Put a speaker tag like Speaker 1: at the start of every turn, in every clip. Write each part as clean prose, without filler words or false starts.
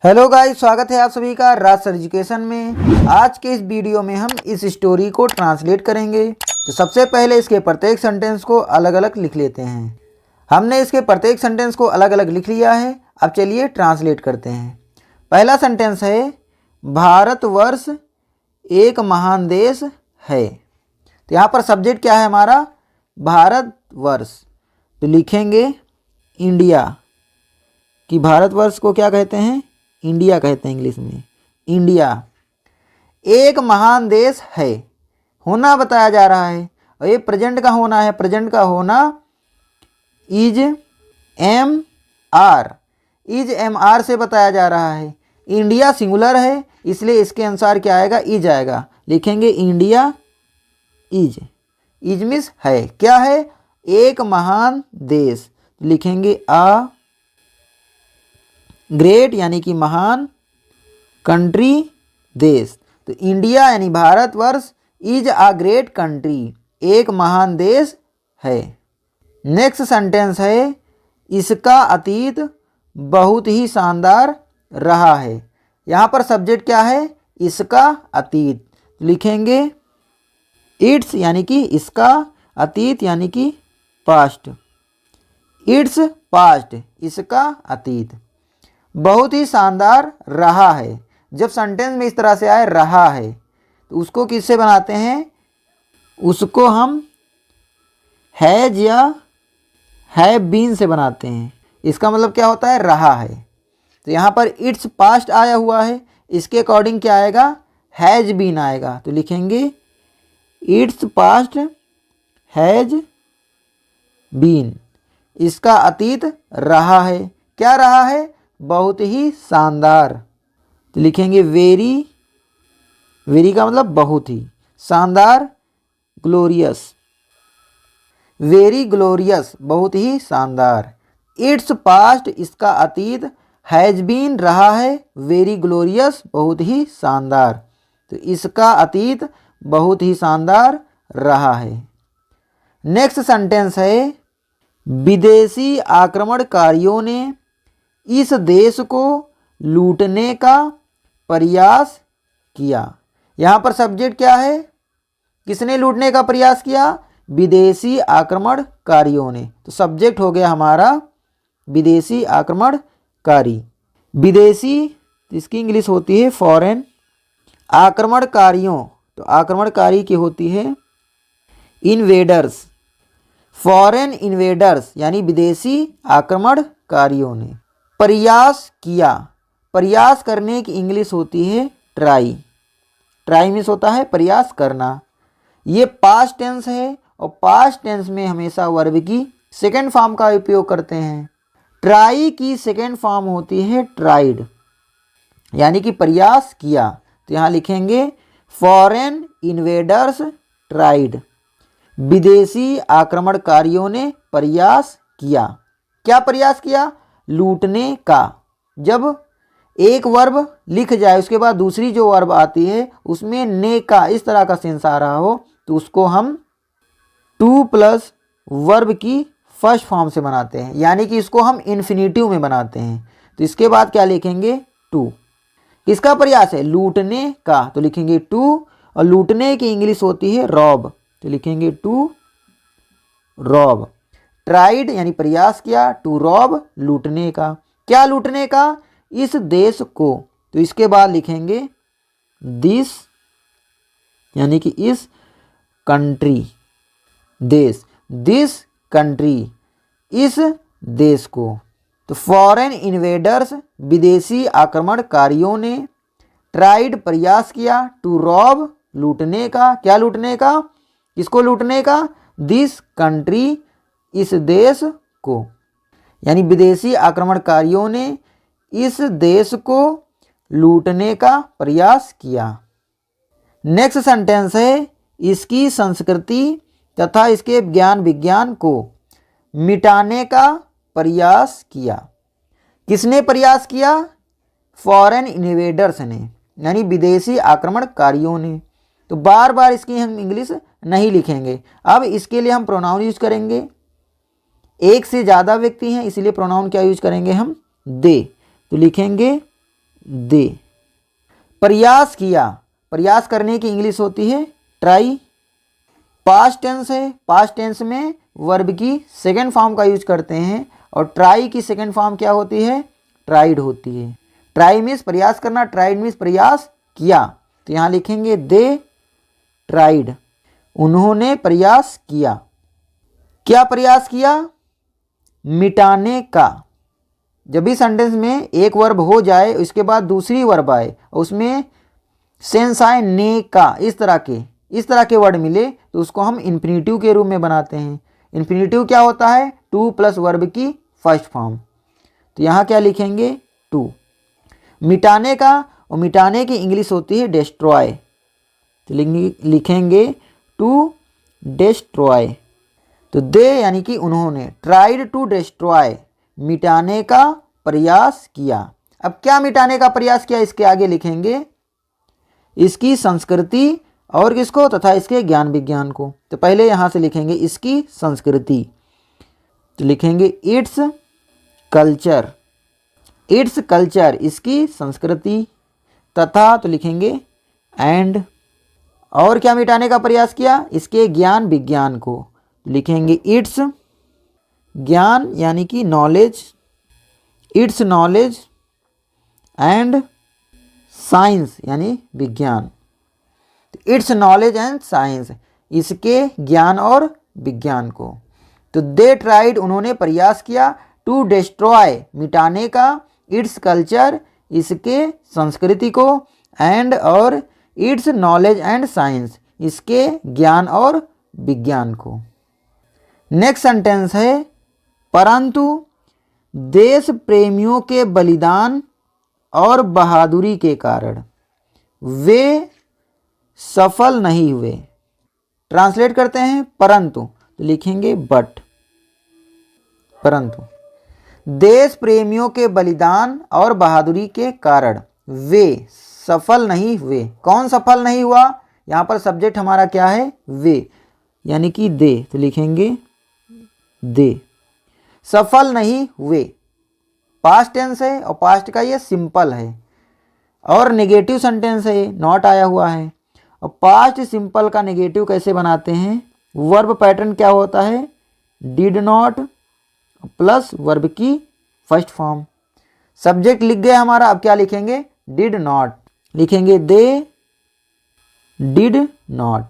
Speaker 1: Hello guys, स्वागत है आप सभी का राज सर एजुकेशन में। आज के इस वीडियो में हम इस स्टोरी को ट्रांसलेट करेंगे। तो सबसे पहले इसके प्रत्येक सेंटेंस को अलग अलग लिख लेते हैं। हमने इसके प्रत्येक सेंटेंस को अलग अलग लिख लिया है। अब चलिए ट्रांसलेट करते हैं। पहला सेंटेंस है, भारतवर्ष एक महान देश है। तो यहाँ पर सब्जेक्ट क्या है हमारा? भारतवर्ष। तो लिखेंगे इंडिया, कि भारतवर्ष को क्या कहते हैं? इंडिया कहते हैं इंग्लिश में। इंडिया एक महान देश है। होना बताया जा रहा है और ये प्रेजेंट का होना है। प्रेजेंट का होना is am are, is am are से बताया जा रहा है। इंडिया सिंगुलर है, इसलिए इसके अनुसार क्या आएगा? इज आएगा। लिखेंगे इंडिया इज। इज मीन्स है। क्या है? एक महान देश। लिखेंगे आ ग्रेट यानी कि महान, कंट्री देश। तो इंडिया यानी Bharatvarsh is a great country, एक महान देश है। नेक्स्ट सेंटेंस है, इसका अतीत बहुत ही शानदार रहा है। यहाँ पर सब्जेक्ट क्या है? इसका अतीत। लिखेंगे इट्स यानी कि इसका, अतीत यानी कि पास्ट। इट्स पास्ट, इसका अतीत। बहुत ही शानदार रहा है। जब सेंटेंस में इस तरह से आए रहा है तो उसको किससे बनाते हैं? उसको हम हैज या हैव बीन से बनाते हैं। इसका मतलब क्या होता है? रहा है। तो यहाँ पर इट्स पास्ट आया हुआ है, इसके अकॉर्डिंग क्या आएगा? हैज बीन आएगा। तो लिखेंगे इट्स पास्ट हैज बीन, इसका अतीत रहा है। क्या रहा है? बहुत ही शानदार। तो लिखेंगे वेरी, वेरी का मतलब बहुत ही, शानदार ग्लोरियस, वेरी ग्लोरियस, बहुत ही शानदार। इट्स पास्ट, इसका अतीत, हैज बीन रहा है, वेरी ग्लोरियस, बहुत ही शानदार। तो इसका अतीत बहुत ही शानदार रहा है। नेक्स्ट सेंटेंस है, विदेशी आक्रमणकारियों ने इस देश को लूटने का प्रयास किया। यहाँ पर सब्जेक्ट क्या है? किसने लूटने का प्रयास किया? विदेशी आक्रमणकारियों ने। तो सब्जेक्ट हो गया हमारा विदेशी आक्रमणकारी। विदेशी, इसकी इंग्लिश होती है फॉरेन। आक्रमणकारियों, तो आक्रमणकारी की होती है इन्वेडर्स। फॉरेन इन्वेडर्स यानी विदेशी आक्रमणकारियों ने प्रयास किया। प्रयास करने की इंग्लिश होती है ट्राई। ट्राई मीन्स होता है प्रयास करना। ये पास्ट टेंस है और पास्ट टेंस में हमेशा वर्ब की सेकेंड फॉर्म का उपयोग करते हैं। ट्राई की सेकेंड फॉर्म होती है ट्राइड, यानी कि प्रयास किया। तो यहाँ लिखेंगे फॉरेन इन्वेडर्स ट्राइड, विदेशी आक्रमणकारियों ने प्रयास किया। क्या प्रयास किया? लूटने का। जब एक वर्ब लिख जाए उसके बाद दूसरी जो वर्ब आती है उसमें ने का इस तरह का सेंस आ रहा हो तो उसको हम टू प्लस वर्ब की फर्स्ट फॉर्म से बनाते हैं, यानी कि इसको हम इन्फिनिटिव में बनाते हैं। तो इसके बाद क्या लिखेंगे? टू। किसका प्रयास है? लूटने का। तो लिखेंगे टू, और लूटने की इंग्लिश होती है रॉब। तो लिखेंगे टू रॉब। ट्राइड यानी प्रयास किया, टू रॉब लूटने का। क्या लूटने का? इस देश को। तो इसके बाद लिखेंगे दिस, यानी कि इस कंट्री, देश, दिस कंट्री, इस देश को। तो फॉरेन इन्वेडर्स विदेशी आक्रमणकारियों ने ट्राइड प्रयास किया, टू रॉब लूटने का। क्या लूटने का? किसको लूटने का? दिस कंट्री, इस देश को। यानी विदेशी आक्रमणकारियों ने इस देश को लूटने का प्रयास किया। नेक्स्ट सेंटेंस है, इसकी संस्कृति तथा इसके ज्ञान विज्ञान को मिटाने का प्रयास किया। किसने प्रयास किया? फॉरेन इन्वेडर्स ने, यानी विदेशी आक्रमणकारियों ने। तो बार बार इसकी हम इंग्लिश नहीं लिखेंगे। अब इसके लिए हम प्रोनाउन यूज करेंगे। एक से ज़्यादा व्यक्ति हैं इसलिए प्रोनाउन क्या यूज करेंगे हम? दे। तो लिखेंगे दे। प्रयास किया, प्रयास करने की इंग्लिश होती है ट्राई। पास्ट टेंस है, पास्ट टेंस में वर्ब की सेकंड फॉर्म का यूज करते हैं और ट्राई की सेकंड फॉर्म क्या होती है? ट्राइड होती है। ट्राई मीन्स प्रयास करना, ट्राइड मीन्स प्रयास किया। तो यहाँ लिखेंगे दे ट्राइड, उन्होंने प्रयास किया। क्या प्रयास किया? मिटाने का। जब भी सेंटेंस में एक वर्ब हो जाए उसके बाद दूसरी वर्ब आए उसमें सेंस आए ने का, इस तरह के वर्ड मिले तो उसको हम इन्फिनेटिव के रूप में बनाते हैं। इन्फिनेटिव क्या होता है? टू प्लस वर्ब की फर्स्ट फॉर्म। तो यहाँ क्या लिखेंगे? टू। मिटाने का, और मिटाने की इंग्लिश होती है डिस्ट्रॉय। तो लिखेंगे टू डिस्ट्रॉय। तो दे यानी कि उन्होंने, ट्राइड टू डिस्ट्रॉय, मिटाने का प्रयास किया। अब क्या मिटाने का प्रयास किया? इसके आगे लिखेंगे इसकी संस्कृति और किसको? तथा इसके ज्ञान विज्ञान को। तो पहले यहाँ से लिखेंगे इसकी संस्कृति, तो लिखेंगे इट्स कल्चर, इट्स कल्चर, इसकी संस्कृति। तथा तो लिखेंगे एंड, और क्या मिटाने का प्रयास किया? इसके ज्ञान विज्ञान को। लिखेंगे इट्स ज्ञान यानी कि knowledge, it's knowledge and science यानी विज्ञान। इट्स नॉलेज एंड साइंस, इसके ज्ञान और विज्ञान को। तो दे ट्राइड, उन्होंने प्रयास किया, टू डिस्ट्रॉय, मिटाने का, इट्स कल्चर, इसके संस्कृति को, एंड और इट्स नॉलेज एंड साइंस, इसके ज्ञान और विज्ञान को। नेक्स्ट सेंटेंस है परंतु देश प्रेमियों के बलिदान और बहादुरी के कारण वे सफल नहीं हुए। ट्रांसलेट करते हैं परंतु, तो लिखेंगे बट। परंतु देश प्रेमियों के बलिदान और बहादुरी के कारण वे सफल नहीं हुए। कौन सफल नहीं हुआ? यहाँ पर सब्जेक्ट हमारा क्या है? वे, यानी कि दे। तो लिखेंगे दे सफल नहीं हुए। पास्ट टेंस है और पास्ट का ये सिंपल है और नेगेटिव सेंटेंस है, नॉट आया हुआ है। और पास्ट सिंपल का नेगेटिव कैसे बनाते हैं? वर्ब पैटर्न क्या होता है? डिड नॉट प्लस वर्ब की फर्स्ट फॉर्म। सब्जेक्ट लिख गए हमारा, अब क्या लिखेंगे? Did not. लिखेंगे दे डिड नॉट।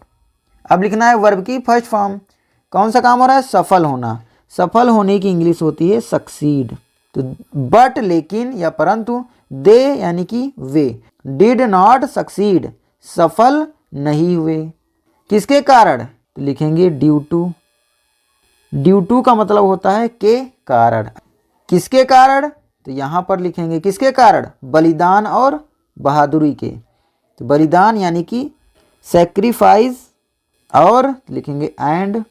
Speaker 1: अब लिखना है वर्ब की फर्स्ट फॉर्म। कौन सा काम हो रहा है? सफल होना। सफल होने की इंग्लिश होती है सक्सीड। तो बट, लेकिन या परंतु, दे यानी कि वे, डिड नॉट सक्सीड, सफल नहीं हुए। किसके कारण? तो लिखेंगे ड्यू टू। ड्यू टू का मतलब होता है के कारण। किसके कारण? तो यहाँ पर लिखेंगे किसके कारण? बलिदान और बहादुरी के। तो बलिदान यानी कि सैक्रिफाइस, और लिखेंगे एंड,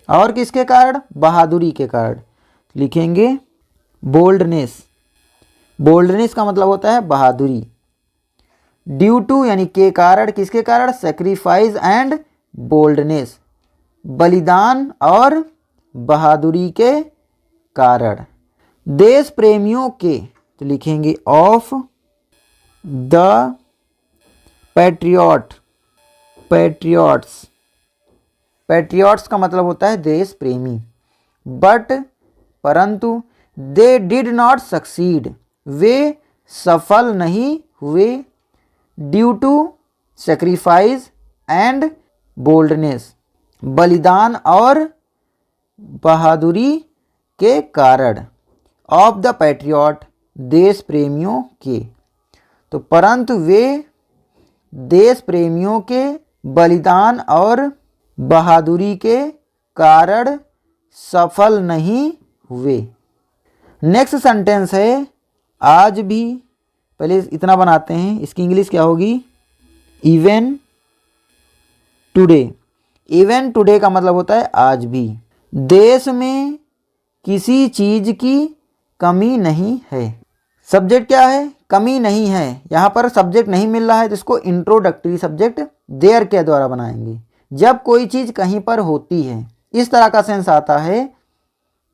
Speaker 1: और किसके कारण? बहादुरी के कारण। लिखेंगे बोल्डनेस। बोल्डनेस का मतलब होता है बहादुरी। ड्यू टू यानी के कारण, किसके कारण? सैक्रिफाइस एंड बोल्डनेस, बलिदान और बहादुरी के कारण। देश प्रेमियों के, तो लिखेंगे of the patriot. Patriots, patriots का मतलब होता है देश प्रेमी। बट, परंतु, दे डिड नॉट सक्सीड, वे सफल नहीं हुए। Due to sacrifice and boldness, बलिदान और बहादुरी के कारण। ऑफ द पैट्रियट, देश प्रेमियों के। तो परंतु वे देश प्रेमियों के बलिदान और बहादुरी के कारण सफल नहीं हुए। नेक्स्ट सेंटेंस है आज भी। पहले इतना बनाते हैं, इसकी इंग्लिश क्या होगी? Even today. इवन टुडे का मतलब होता है आज भी। देश में किसी चीज की कमी नहीं है। सब्जेक्ट क्या है? कमी नहीं है। यहाँ पर सब्जेक्ट नहीं मिल रहा है तो इसको इंट्रोडक्टरी सब्जेक्ट देयर के द्वारा बनाएंगे। जब कोई चीज़ कहीं पर होती है, इस तरह का सेंस आता है,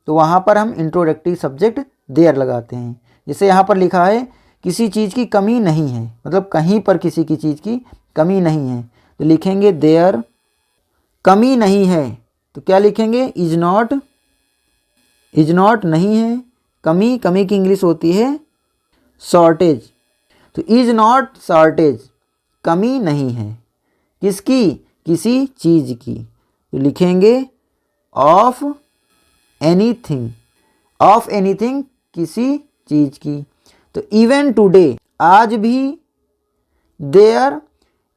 Speaker 1: तो वहाँ पर हम इंट्रोडक्टरी सब्जेक्ट देयर लगाते हैं। जैसे यहाँ पर लिखा है किसी चीज़ की कमी नहीं है, मतलब कहीं पर किसी की चीज़ की कमी नहीं है, तो लिखेंगे देयर, कमी नहीं है तो क्या लिखेंगे इज नॉट, इज नॉट नहीं है, कमी, कमी की इंग्लिश होती है शॉर्टेज, तो इज नॉट शॉर्टेज, कमी नहीं है, किसकी, किसी चीज़ की, तो लिखेंगे ऑफ एनीथिंग, ऑफ एनीथिंग किसी चीज़ की। तो इवन टुडे, आज भी, देयर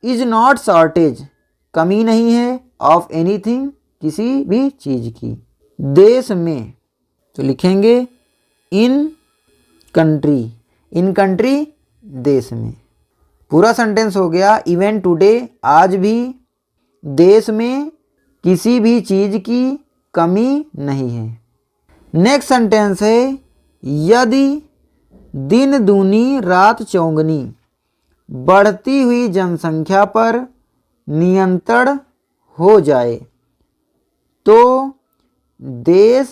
Speaker 1: इज नॉट शॉर्टेज, कमी नहीं है, ऑफ एनीथिंग किसी भी चीज़ की। देश में, तो लिखेंगे इन कंट्री, इन कंट्री देश में। पूरा सेंटेंस हो गया, इवन टुडे आज भी, देश में किसी भी चीज़ की कमी नहीं है। नेक्स्ट सेंटेंस है यदि दिन दूनी रात चौगनी, बढ़ती हुई जनसंख्या पर नियंत्रण हो जाए तो देश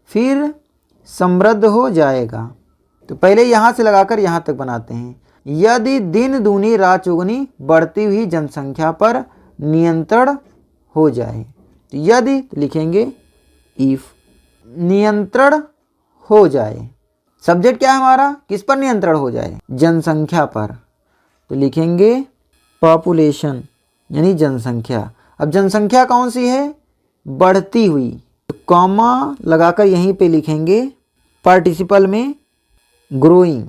Speaker 1: फिर समृद्ध हो जाएगा। तो पहले यहाँ से लगाकर यहाँ तक बनाते हैं। यदि दिन दूनी रात चौगुनी बढ़ती हुई जनसंख्या पर नियंत्रण हो जाए, तो यदि तो लिखेंगे इफ, नियंत्रण हो जाए, सब्जेक्ट क्या है हमारा, किस पर नियंत्रण हो जाए, जनसंख्या पर, तो लिखेंगे पॉपुलेशन यानी जनसंख्या। अब जनसंख्या कौन सी है, बढ़ती हुई, तो कॉमा लगाकर यहीं पे लिखेंगे पार्टिसिपल में ग्रोइंग।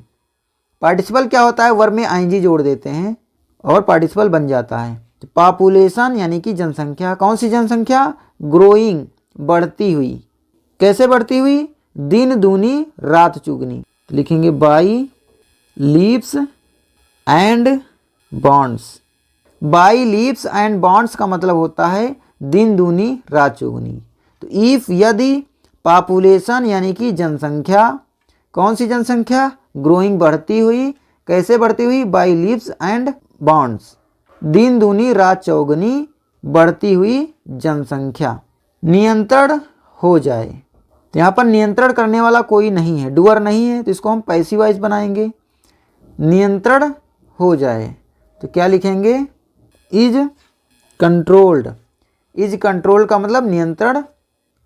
Speaker 1: पार्टिसिपल क्या होता है, वर्ब में आईएनजी जोड़ देते हैं और पार्टिसिपल बन जाता है। तो पॉपुलेशन यानी कि जनसंख्या, कौन सी जनसंख्या, ग्रोइंग, बढ़ती हुई, कैसे बढ़ती हुई, दिन दूनी रात चुगनी, तो लिखेंगे by leaves and bonds. By leaves and bonds का मतलब होता है दिन दूनी रात चौगुनी। तो इफ, यदि, पॉपुलेशन यानी कि जनसंख्या, कौन सी जनसंख्या, ग्रोइंग, बढ़ती हुई, कैसे बढ़ती हुई, बाई लीव्स एंड बॉन्ड्स, दिन दूनी रात चौगुनी बढ़ती हुई जनसंख्या नियंत्रण हो जाए। तो यहाँ पर नियंत्रण करने वाला कोई नहीं है, डूअर नहीं है, तो इसको हम पैसिव वॉइस बनाएंगे, नियंत्रण हो जाए, तो क्या लिखेंगे इज कंट्रोल्ड। इज कंट्रोल का मतलब नियंत्रण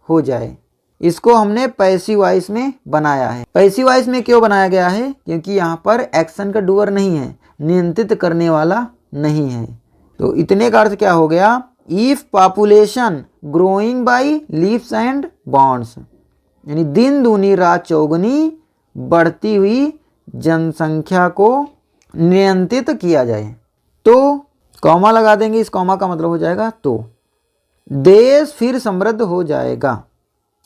Speaker 1: हो जाए। इसको हमने पैसिव वॉइस में बनाया है। पैसिव वॉइस में क्यों बनाया गया है, क्योंकि यहाँ पर एक्शन का डूअर नहीं है, नियंत्रित करने वाला नहीं है। तो इतने का अर्थ क्या हो गया, if population growing by leaves and bonds, यानी दिन दूनी रात चौगुनी बढ़ती हुई जनसंख्या को नियंत्रित किया जाए, तो कॉमा लगा देंगे, इस कॉमा का मतलब हो जाएगा तो देश फिर समृद्ध हो जाएगा।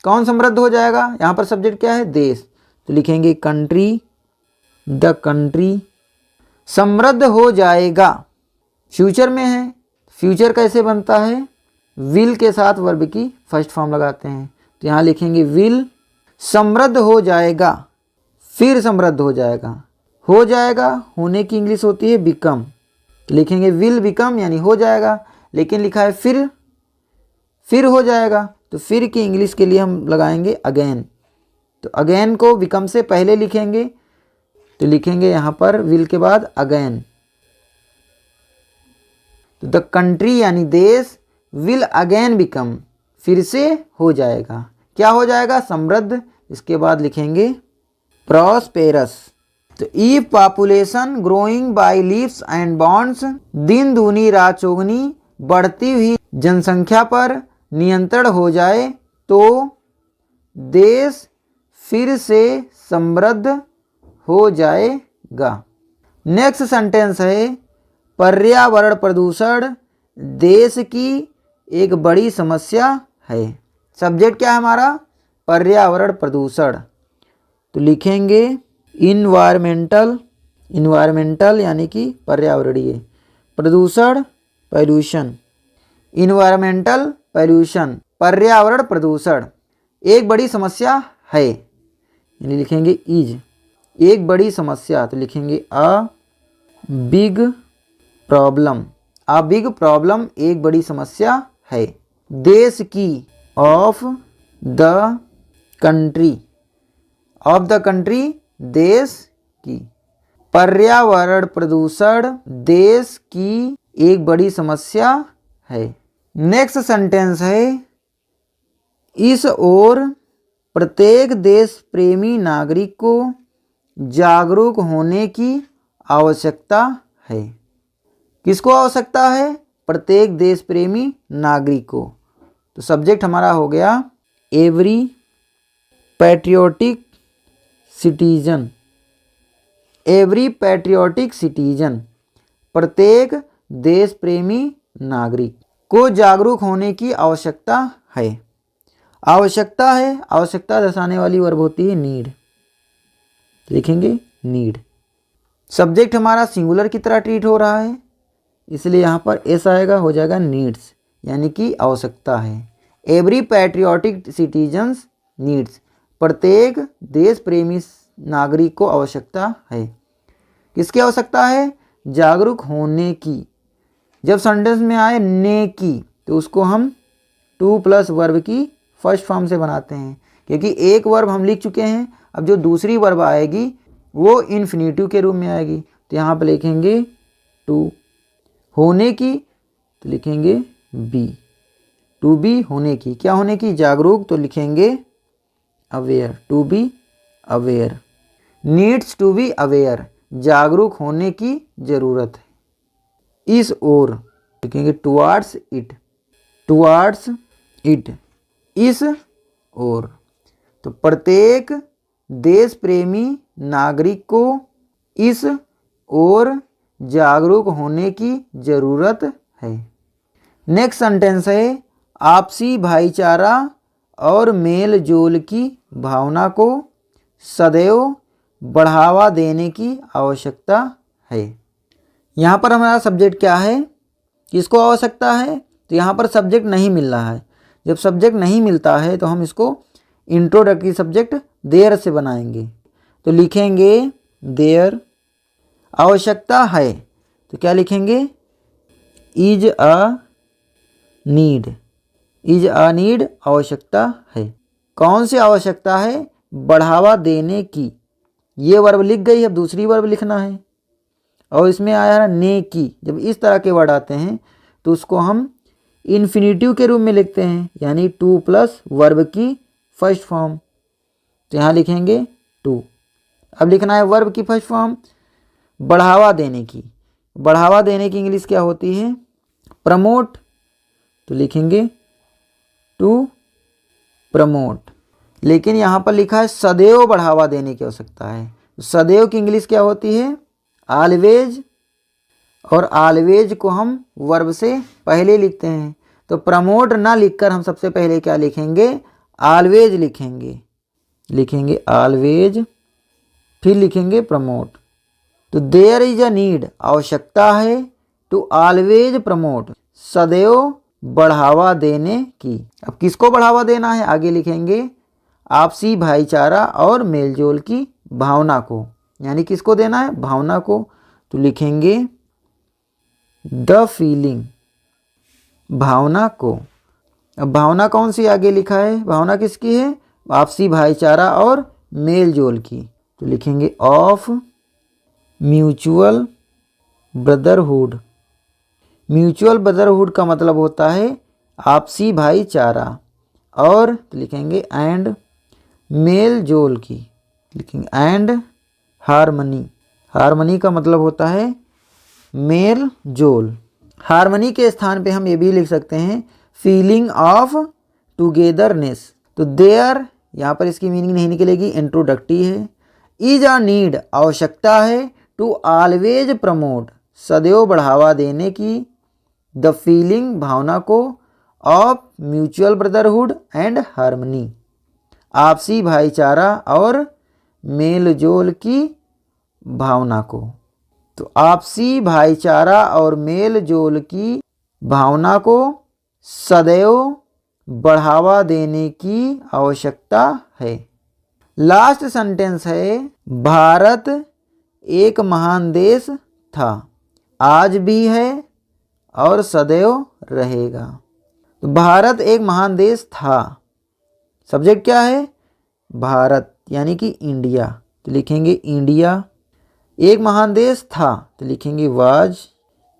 Speaker 1: कौन समृद्ध हो जाएगा, यहाँ पर सब्जेक्ट क्या है, देश, तो लिखेंगे कंट्री, द कंट्री समृद्ध हो जाएगा। फ्यूचर में है, फ्यूचर कैसे बनता है, विल के साथ वर्ब की फर्स्ट फॉर्म लगाते हैं, तो यहाँ लिखेंगे विल समृद्ध हो जाएगा, फिर समृद्ध हो जाएगा। हो जाएगा, होने की इंग्लिश होती है बिकम, तो लिखेंगे विल बिकम यानी हो जाएगा, लेकिन लिखा है फिर हो जाएगा, तो फिर की इंग्लिश के लिए हम लगाएंगे अगेन। तो अगेन को बिकम से पहले लिखेंगे, तो लिखेंगे यहाँ पर विल के बाद अगेन। तो द कंट्री यानी देश विल अगेन बिकम, फिर से हो जाएगा, क्या हो जाएगा, समृद्ध। इसके बाद लिखेंगे प्रॉस्पेरस। तो if population growing by leaves and bonds, दिन दूनी रात चौगुनी बढ़ती हुई जनसंख्या पर नियंत्रण हो जाए तो देश फिर से समृद्ध हो जाएगा। नेक्स्ट सेंटेंस है पर्यावरण प्रदूषण देश की एक बड़ी समस्या है। सब्जेक्ट क्या है हमारा, पर्यावरण प्रदूषण, तो लिखेंगे इन्वायरमेंटल, इन्वायरमेंटल यानी कि पर्यावरणीय, प्रदूषण पॉल्यूशन, इन्वायरमेंटल पॉल्यूशन, पर्यावरण प्रदूषण एक बड़ी समस्या है, यानी लिखेंगे इज, एक बड़ी समस्या, तो लिखेंगे a big problem, a big problem एक बड़ी समस्या है। देश की, of the country, of the country देश की, पर्यावरण प्रदूषण देश की एक बड़ी समस्या है। नेक्स्ट सेंटेंस है, इस ओर प्रत्येक देश प्रेमी नागरिक को जागरूक होने की आवश्यकता है। किसको आवश्यकता है? प्रत्येक देश प्रेमी नागरिक को। तो सब्जेक्ट हमारा हो गया every patriotic citizen. Every patriotic citizen, प्रत्येक देश प्रेमी नागरिक को जागरूक होने की आवश्यकता है। आवश्यकता है, आवश्यकता दर्शाने वाली वर्ब होती है नीड। लिखेंगे नीड। सब्जेक्ट हमारा सिंगुलर की तरह ट्रीट हो रहा है, इसलिए यहाँ पर एस आएगा, हो जाएगा नीड्स, यानी कि आवश्यकता है। एवरी पैट्रियोटिक सिटीजन्स नीड्स, प्रत्येक देश प्रेमी नागरिक को आवश्यकता है। किसकी आवश्यकता है? जागरूक होने की। जब सेंटेंस में आए ने की तो उसको हम टू प्लस वर्ब की फर्स्ट फॉर्म से बनाते हैं, क्योंकि एक वर्ब हम लिख चुके हैं। अब जो दूसरी वर्ब आएगी वो इन्फिनेटिव के रूप में आएगी, तो यहाँ पर लिखेंगे टू। होने की तो लिखेंगे बी, टू बी होने की। क्या होने की? जागरूक, तो लिखेंगे aware, to be aware. Needs to be aware, जागरूक होने की ज़रूरत है। इस ओर लिखेंगे टुवार्ड्स इट, टुवार्ड्स इट, इस ओर। तो प्रत्येक देश प्रेमी नागरिक को इस ओर जागरूक होने की ज़रूरत है। नेक्स्ट सेंटेंस है, आपसी भाईचारा और मेल जोल की भावना को सदैव बढ़ावा देने की आवश्यकता है। यहाँ पर हमारा सब्जेक्ट क्या है? किसको आवश्यकता है? तो यहाँ पर सब्जेक्ट नहीं मिल रहा है। जब सब्जेक्ट नहीं मिलता है तो हम इसको इंट्रोडक्टरी सब्जेक्ट देयर से बनाएंगे। तो लिखेंगे देयर। आवश्यकता है तो क्या लिखेंगे? Is a need, is a need, आवश्यकता है। कौन सी आवश्यकता है? बढ़ावा देने की। ये वर्ब लिख गई, अब दूसरी वर्ब लिखना है। और इसमें आया ने की। जब इस तरह के वर्ड आते हैं तो उसको हम इन्फिनेटिव के रूप में लिखते हैं, यानी टू प्लस वर्ब की फर्स्ट फॉर्म। तो यहाँ लिखेंगे टू। अब लिखना है वर्ब की फर्स्ट फॉर्म बढ़ावा देने की। बढ़ावा देने की इंग्लिश क्या होती है? प्रमोट। तो लिखेंगे टू प्रमोट। लेकिन यहाँ पर लिखा है सदैव बढ़ावा देने की आवश्यकता है। सदैव की इंग्लिश क्या होती है? ऑलवेज। और ऑलवेज को हम वर्ब से पहले लिखते हैं, तो प्रमोट ना लिखकर हम सबसे पहले क्या लिखेंगे? ऑलवेज लिखेंगे। लिखेंगे ऑलवेज, फिर लिखेंगे प्रमोट। तो देयर इज अ नीड, आवश्यकता है, टू ऑलवेज प्रमोट, सदैव बढ़ावा देने की। अब किसको बढ़ावा देना है? आगे लिखेंगे आपसी भाईचारा और मेलजोल की भावना को, यानी किसको देना है? भावना को। तो लिखेंगे द फीलिंग, भावना को। अब भावना कौन सी आगे लिखा है? भावना किसकी है? आपसी भाईचारा और मेलजोल की। तो लिखेंगे of mutual brotherhood. Mutual brotherhood का मतलब होता है आपसी भाईचारा, और तो लिखेंगे एंड मेल जोल की। लिखेंगे एंड हारमनी। हारमनी का मतलब होता है मेल जोल। हारमनी के स्थान पे हम ये भी लिख सकते हैं फीलिंग ऑफ टुगेदरनेस। तो देयर यहाँ पर इसकी मीनिंग नहीं निकलेगी, इंट्रोडक्टिव है। इज अ नीड, आवश्यकता है, टू ऑलवेज प्रमोट, सदैव बढ़ावा देने की, द फीलिंग, भावना को, of mutual brotherhood and harmony, आपसी भाईचारा और मेलजोल की भावना को। तो आपसी भाईचारा और मेलजोल की भावना को सदैव बढ़ावा देने की आवश्यकता है। लास्ट सेंटेंस है, भारत एक महान देश था, आज भी है और सदैव रहेगा। तो भारत एक महान देश था, सब्जेक्ट क्या है? भारत, यानी कि इंडिया। तो लिखेंगे इंडिया। एक महान देश था तो लिखेंगे वाज,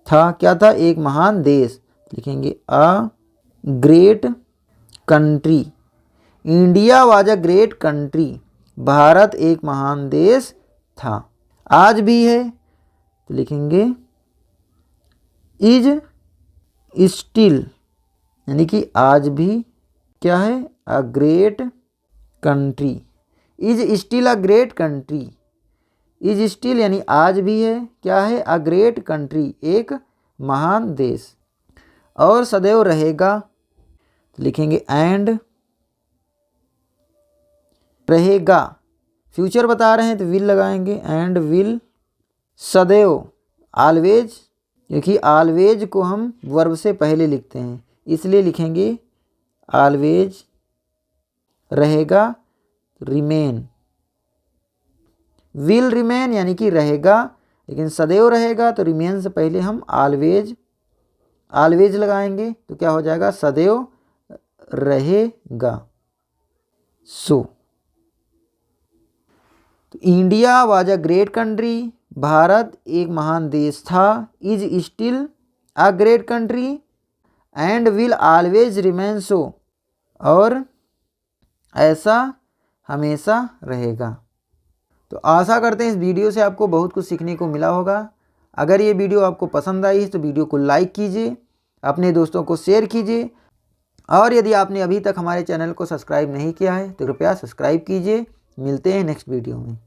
Speaker 1: था क्या था, एक महान देश, लिखेंगे a great country. India was a great country, Bharat एक महान देश था। आज भी है तो लिखेंगे इज स्टिल, यानी कि आज भी क्या है, a great country. Is still a great country, is still यानी आज भी है, क्या है, अ ग्रेट कंट्री, एक महान देश। और सदैव रहेगा तो लिखेंगे एंड रहेगा, फ्यूचर बता रहे हैं तो विल लगाएंगे, एंड विल सदैव, ऑलवेज, क्योंकि ऑलवेज को हम वर्ब से पहले लिखते हैं इसलिए लिखेंगे ऑलवेज रहेगा, रिमेन, विल रिमेन यानी कि रहेगा, लेकिन सदैव रहेगा तो रिमेन से पहले हम ऑलवेज, ऑलवेज लगाएंगे तो क्या हो जाएगा, सदैव रहेगा। सो तो India was a great country, Bharat एक महान देश था, is still a great country and will always remain सो, और ऐसा हमेशा रहेगा। तो आशा करते हैं इस वीडियो से आपको बहुत कुछ सीखने को मिला होगा। अगर ये वीडियो आपको पसंद आई है तो वीडियो को लाइक कीजिए, अपने दोस्तों को शेयर कीजिए, और यदि आपने अभी तक हमारे चैनल को सब्सक्राइब नहीं किया है तो कृपया सब्सक्राइब कीजिए। मिलते हैं नेक्स्ट वीडियो में।